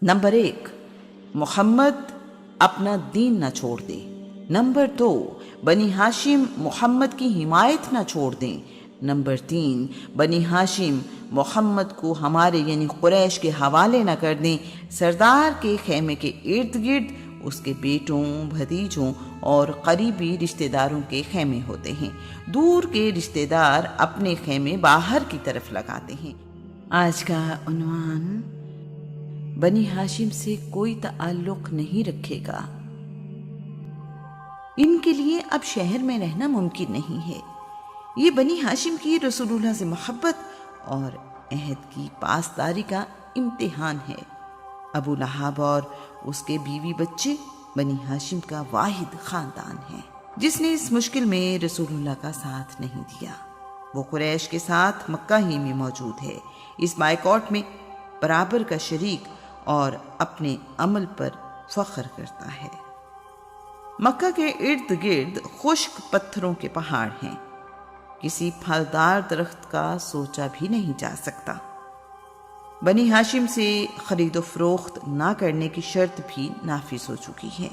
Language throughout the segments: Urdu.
نمبر 1، محمد اپنا دین نہ چھوڑ دے۔ نمبر 2، بنی ہاشم محمد کی حمایت نہ چھوڑ دیں۔ نمبر 3، بنی ہاشم محمد کو ہمارے یعنی قریش کے حوالے نہ کر دیں۔ سردار کے خیمے کے ارد گرد اس کے بیٹوں، بھتیجوں اور قریبی رشتہ داروں کے خیمے ہوتے ہیں۔ دور کے رشتہ دار اپنے خیمے باہر کی طرف لگاتے ہیں۔ آج کا عنوان، بنی ہاشم سے کوئی تعلق نہیں رکھے گا۔ ان کے لیے اب شہر میں رہنا ممکن نہیں ہے۔ یہ بنی ہاشم کی رسول اللہ سے محبت اور عہد کی پاسداری کا امتحان ہے۔ ابو لہب اور اس کے بیوی بچے بنی ہاشم کا واحد خاندان ہے جس نے اس مشکل میں رسول اللہ کا ساتھ نہیں دیا۔ وہ قریش کے ساتھ مکہ ہی میں موجود ہے، اس بائیکاٹ میں برابر کا شریک اور اپنے عمل پر فخر کرتا ہے۔ مکہ کے ارد گرد خشک پتھروں کے پہاڑ ہیں، کسی پھلدار درخت کا سوچا بھی نہیں جا سکتا۔ بنی ہاشم سے خرید و فروخت نہ کرنے کی شرط بھی نافذ ہو چکی ہے،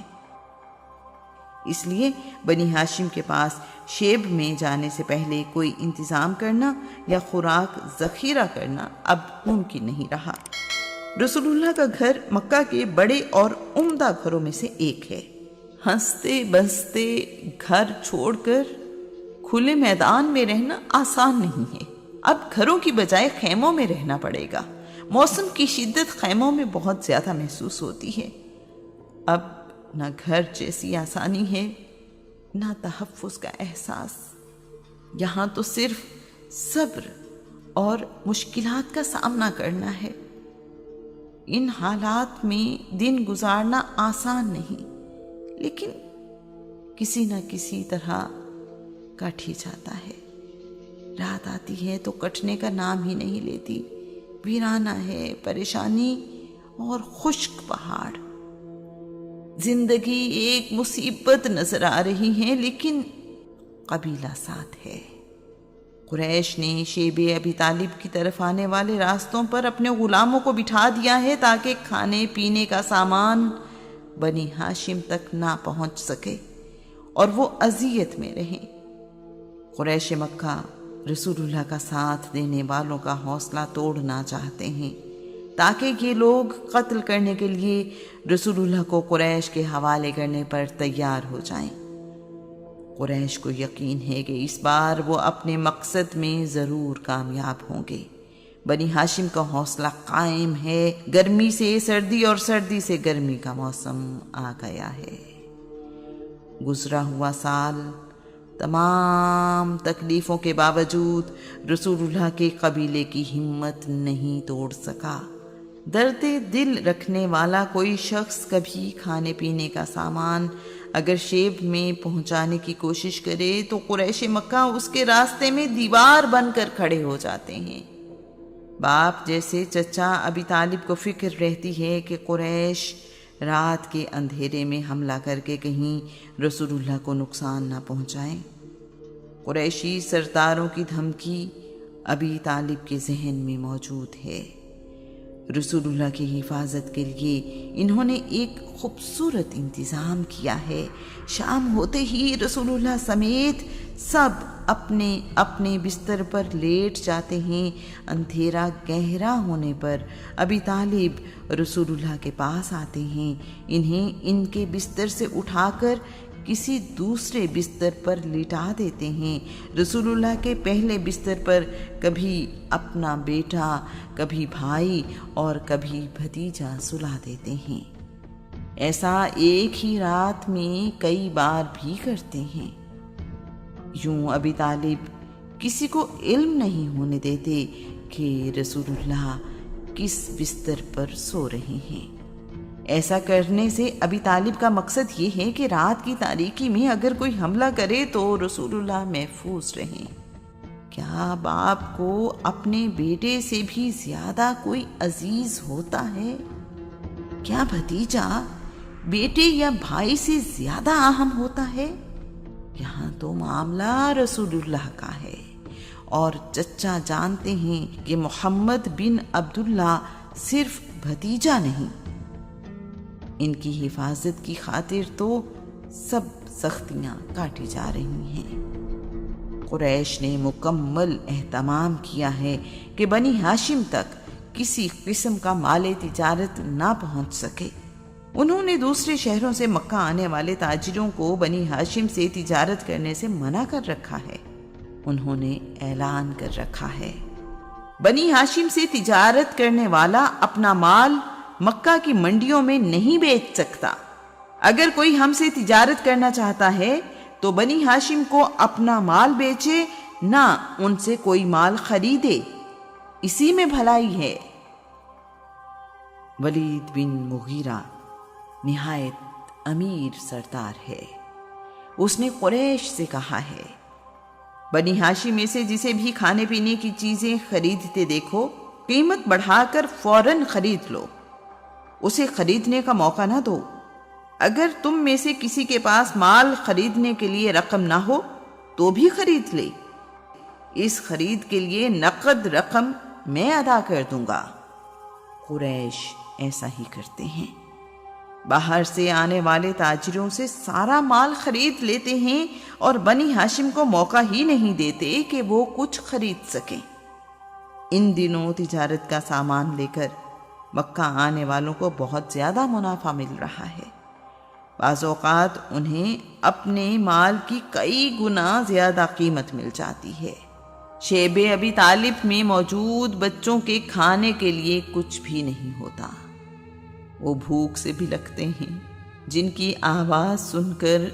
اس لیے بنی ہاشم کے پاس شیب میں جانے سے پہلے کوئی انتظام کرنا یا خوراک ذخیرہ کرنا اب ممکن نہیں رہا۔ رسول اللہ کا گھر مکہ کے بڑے اور عمدہ گھروں میں سے ایک ہے۔ ہنستے بستے گھر چھوڑ کر کھلے میدان میں رہنا آسان نہیں ہے۔ اب گھروں کی بجائے خیموں میں رہنا پڑے گا۔ موسم کی شدت خیموں میں بہت زیادہ محسوس ہوتی ہے۔ اب نہ گھر جیسی آسانی ہے، نہ تحفظ کا احساس۔ یہاں تو صرف صبر اور مشکلات کا سامنا کرنا ہے۔ ان حالات میں دن گزارنا آسان نہیں، لیکن کسی نہ کسی طرح کٹ ہی جاتا ہے۔ رات آتی ہے تو کٹنے کا نام ہی نہیں لیتی۔ ویرانہ ہے، پریشانی اور خشک پہاڑ۔ زندگی ایک مصیبت نظر آ رہی ہے، لیکن قبیلہ ساتھ ہے۔ قریش نے شیب ابی طالب کی طرف آنے والے راستوں پر اپنے غلاموں کو بٹھا دیا ہے تاکہ کھانے پینے کا سامان بنی ہاشم تک نہ پہنچ سکے اور وہ اذیت میں رہیں۔ قریش مکہ رسول اللہ کا ساتھ دینے والوں کا حوصلہ توڑنا چاہتے ہیں تاکہ یہ لوگ قتل کرنے کے لیے رسول اللہ کو قریش کے حوالے کرنے پر تیار ہو جائیں۔ قریش کو یقین ہے کہ اس بار وہ اپنے مقصد میں ضرور کامیاب ہوں گے۔ بنی ہاشم کا حوصلہ قائم ہے۔ گرمی سے سردی اور سردی سے گرمی کا موسم آ گیا ہے۔ گزرا ہوا سال تمام تکلیفوں کے باوجود رسول اللہ کے قبیلے کی ہمت نہیں توڑ سکا۔ درد دل رکھنے والا کوئی شخص کبھی کھانے پینے کا سامان اگر شیب میں پہنچانے کی کوشش کرے تو قریش مکہ اس کے راستے میں دیوار بن کر کھڑے ہو جاتے ہیں۔ باپ جیسے چچا ابی طالب کو فکر رہتی ہے کہ قریش رات کے اندھیرے میں حملہ کر کے کہیں رسول اللہ کو نقصان نہ پہنچائیں۔ قریشی سرداروں کی دھمکی ابی طالب کے ذہن میں موجود ہے۔ رسول اللہ کی حفاظت کے لیے انہوں نے ایک خوبصورت انتظام کیا ہے۔ شام ہوتے ہی رسول اللہ سمیت سب اپنے اپنے بستر پر لیٹ جاتے ہیں۔ اندھیرا گہرا ہونے پر ابی طالب رسول اللہ کے پاس آتے ہیں، انہیں ان کے بستر سے اٹھا کر کسی دوسرے بستر پر لٹا دیتے ہیں۔ رسول اللہ کے پہلے بستر پر کبھی اپنا بیٹا، کبھی بھائی اور کبھی بھتیجا سلا دیتے ہیں۔ ایسا ایک ہی رات میں کئی بار بھی کرتے ہیں۔ یوں ابی طالب کسی کو علم نہیں ہونے دیتے کہ رسول اللہ کس بستر پر سو رہے ہیں۔ ایسا کرنے سے ابی طالب کا مقصد یہ ہے کہ رات کی تاریکی میں اگر کوئی حملہ کرے تو رسول اللہ محفوظ رہیں۔ کیا باپ کو اپنے بیٹے سے بھی زیادہ کوئی عزیز ہوتا ہے؟ کیا بھتیجا بیٹے یا بھائی سے زیادہ اہم ہوتا ہے؟ یہاں تو معاملہ رسول اللہ کا ہے، اور چچا جانتے ہیں کہ محمد بن عبداللہ صرف بھتیجا نہیں ان کی حفاظت کی خاطر تو سب سختیاں کاٹی جا رہی ہیں۔ قریش نے مکمل اہتمام کیا ہے کہ بنی ہاشم تک کسی قسم کا مال تجارت نہ پہنچ سکے۔ انہوں نے دوسرے شہروں سے مکہ آنے والے تاجروں کو بنی ہاشم سے تجارت کرنے سے منع کر رکھا ہے۔ انہوں نے اعلان کر رکھا ہے، بنی ہاشم سے تجارت کرنے والا اپنا مال مکہ کی منڈیوں میں نہیں بیچ سکتا۔ اگر کوئی ہم سے تجارت کرنا چاہتا ہے تو بنی ہاشم کو اپنا مال بیچے، نہ ان سے کوئی مال خریدے، اسی میں بھلائی ہے۔ ولید بن مغیرہ نہایت امیر سردار ہے۔ اس نے قریش سے کہا ہے، بنی ہاشم میں سے جسے بھی کھانے پینے کی چیزیں خریدتے دیکھو، قیمت بڑھا کر فوراً خرید لو، اسے خریدنے کا موقع نہ دو۔ اگر تم میں سے کسی کے پاس مال خریدنے کے لیے رقم نہ ہو تو بھی خرید لے، اس خرید کے لیے نقد رقم میں ادا کر دوں گا۔ قریش ایسا ہی کرتے ہیں، باہر سے آنے والے تاجروں سے سارا مال خرید لیتے ہیں اور بنی ہاشم کو موقع ہی نہیں دیتے کہ وہ کچھ خرید سکیں۔ ان دنوں تجارت کا سامان لے کر مکہ آنے والوں کو بہت زیادہ منافع مل رہا ہے۔ بعض اوقات انہیں اپنے مال کی کئی گنا زیادہ قیمت مل جاتی ہے۔ شیب ابی طالب میں موجود بچوں کے کھانے کے لیے کچھ بھی نہیں ہوتا، وہ بھوک سے بھی لگتے ہیں، جن کی آواز سن کر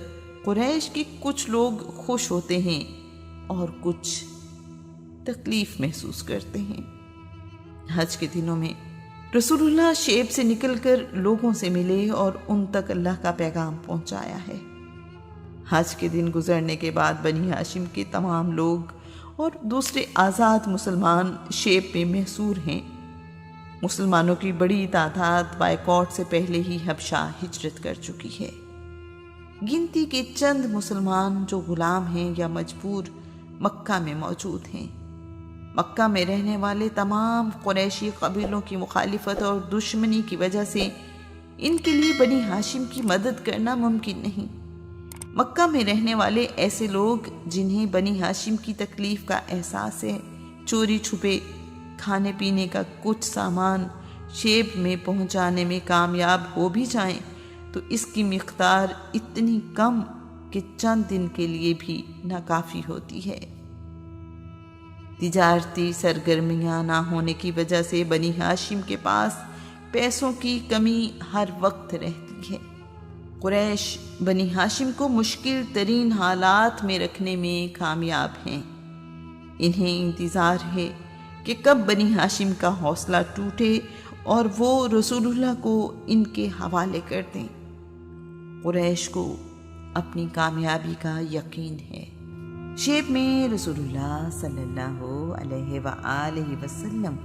قریش کے کچھ لوگ خوش ہوتے ہیں اور کچھ تکلیف محسوس کرتے ہیں۔ حج کے دنوں میں رسول اللہ شیب سے نکل کر لوگوں سے ملے اور ان تک اللہ کا پیغام پہنچایا ہے۔ حج کے دن گزرنے کے بعد بنی ہاشم کے تمام لوگ اور دوسرے آزاد مسلمان شیب میں محصور ہیں۔ مسلمانوں کی بڑی تعداد بائیکاٹ سے پہلے ہی حبشہ ہجرت کر چکی ہے۔ گنتی کے چند مسلمان جو غلام ہیں یا مجبور مکہ میں موجود ہیں۔ مکہ میں رہنے والے تمام قریشی قبیلوں کی مخالفت اور دشمنی کی وجہ سے ان کے لیے بنی ہاشم کی مدد کرنا ممکن نہیں۔ مکہ میں رہنے والے ایسے لوگ جنہیں بنی ہاشم کی تکلیف کا احساس ہے، چوری چھپے کھانے پینے کا کچھ سامان شیب میں پہنچانے میں کامیاب ہو بھی جائیں تو اس کی مقدار اتنی کم کہ چند دن کے لیے بھی ناکافی ہوتی ہے۔ تجارتی سرگرمیاں نہ ہونے کی وجہ سے بنی ہاشم کے پاس پیسوں کی کمی ہر وقت رہتی ہے۔ قریش بنی ہاشم کو مشکل ترین حالات میں رکھنے میں کامیاب ہیں۔ انہیں انتظار ہے کہ کب بنی ہاشم کا حوصلہ ٹوٹے اور وہ رسول اللہ کو ان کے حوالے کر دیں۔ قریش کو اپنی کامیابی کا یقین ہے۔ شیب میں رسول اللہ صلی اللہ علیہ وآلہ وسلم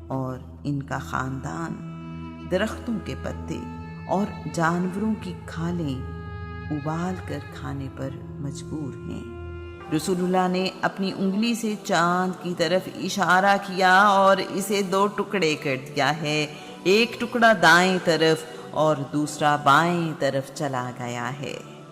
اور ان کا خاندان درختوں کے پتے اور جانوروں کی کھالیں ابال کر کھانے پر مجبور ہیں۔ رسول اللہ نے اپنی انگلی سے چاند کی طرف اشارہ کیا اور اسے 2 ٹکڑے کر دیا ہے، ایک ٹکڑا دائیں طرف اور دوسرا بائیں طرف چلا گیا ہے۔